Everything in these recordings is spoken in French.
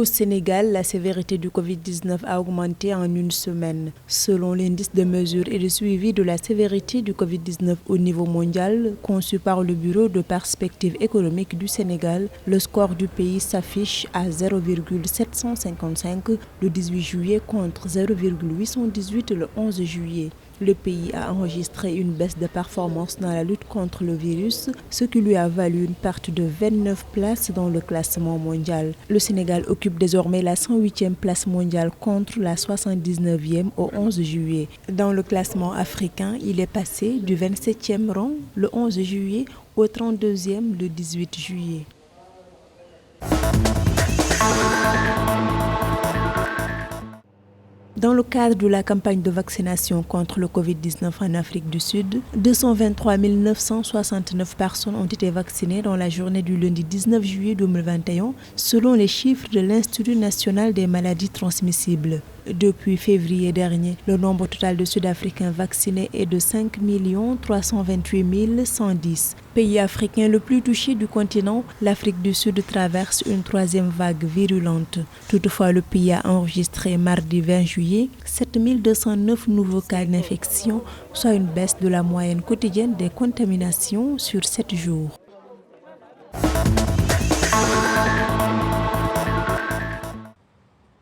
Au Sénégal, la sévérité du Covid-19 a augmenté en une semaine. Selon l'indice de mesure et de suivi de la sévérité du Covid-19 au niveau mondial, conçu par le Bureau de perspective économique du Sénégal, le score du pays s'affiche à 0,755 le 18 juillet contre 0,818 le 11 juillet. Le pays a enregistré une baisse de performance dans la lutte contre le virus, ce qui lui a valu une perte de 29 places dans le classement mondial. Le Sénégal occupe désormais la 108e place mondiale contre la 79e au 11 juillet. Dans le classement africain, il est passé du 27e rang le 11 juillet au 32e le 18 juillet. Dans le cadre de la campagne de vaccination contre le Covid-19 en Afrique du Sud, 223 969 personnes ont été vaccinées dans la journée du lundi 19 juillet 2021, selon les chiffres de l'Institut national des maladies transmissibles. Depuis février dernier, le nombre total de Sud-Africains vaccinés est de 5 328 110. Pays africain le plus touché du continent, l'Afrique du Sud traverse une troisième vague virulente. Toutefois, le pays a enregistré mardi 20 juillet 7 209 nouveaux cas d'infection, soit une baisse de la moyenne quotidienne des contaminations sur 7 jours.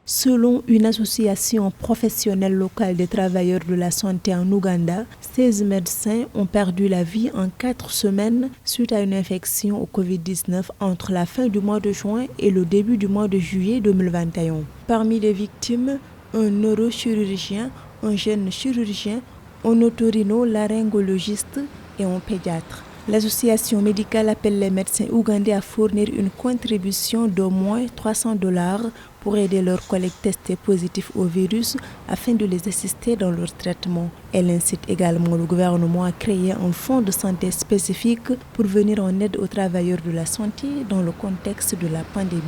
Selon une association professionnelle locale des travailleurs de la santé en Ouganda, 16 médecins ont perdu la vie en 4 semaines suite à une infection au Covid-19 entre la fin du mois de juin et le début du mois de juillet 2021. Parmi les victimes, un neurochirurgien, un jeune chirurgien, un otorino-laryngologiste et un pédiatre. L'association médicale appelle les médecins ougandais à fournir une contribution d'au moins $300 pour aider leurs collègues testés positifs au virus afin de les assister dans leur traitement. Elle incite également le gouvernement à créer un fonds de santé spécifique pour venir en aide aux travailleurs de la santé dans le contexte de la pandémie.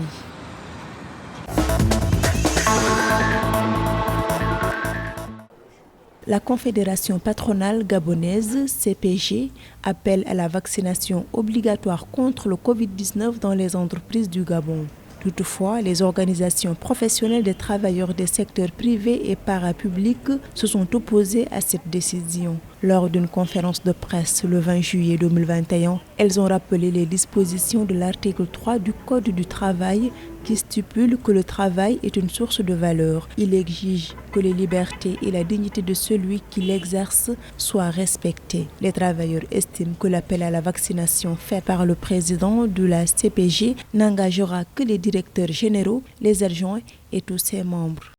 La Confédération patronale gabonaise, CPG, appelle à la vaccination obligatoire contre le Covid-19 dans les entreprises du Gabon. Toutefois, les organisations professionnelles des travailleurs des secteurs privés et parapublics se sont opposées à cette décision. Lors d'une conférence de presse le 20 juillet 2021, elles ont rappelé les dispositions de l'article 3 du Code du travail qui stipule que le travail est une source de valeur. Il exige que les libertés et la dignité de celui qui l'exerce soient respectées. Les travailleurs estiment que l'appel à la vaccination fait par le président de la CPG n'engagera que les directeurs généraux, les adjoints et tous ses membres.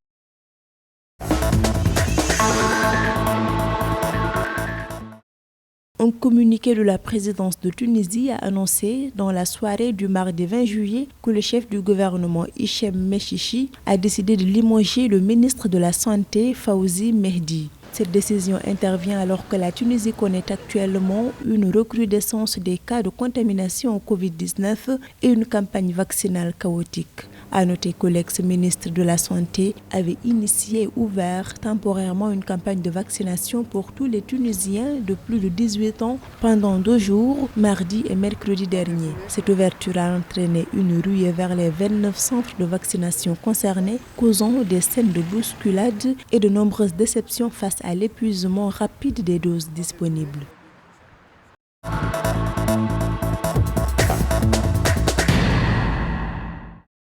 Un communiqué de la présidence de Tunisie a annoncé dans la soirée du mardi 20 juillet que le chef du gouvernement Hichem Mechichi a décidé de limoger le ministre de la Santé Fawzi Mehdi. Cette décision intervient alors que la Tunisie connaît actuellement une recrudescence des cas de contamination au Covid-19 et une campagne vaccinale chaotique. À noter que l'ex-ministre de la Santé avait initié et ouvert temporairement une campagne de vaccination pour tous les Tunisiens de plus de 18 ans pendant 2 jours, mardi et mercredi dernier. Cette ouverture a entraîné une ruée vers les 29 centres de vaccination concernés, causant des scènes de bousculade et de nombreuses déceptions face à l'épuisement rapide des doses disponibles.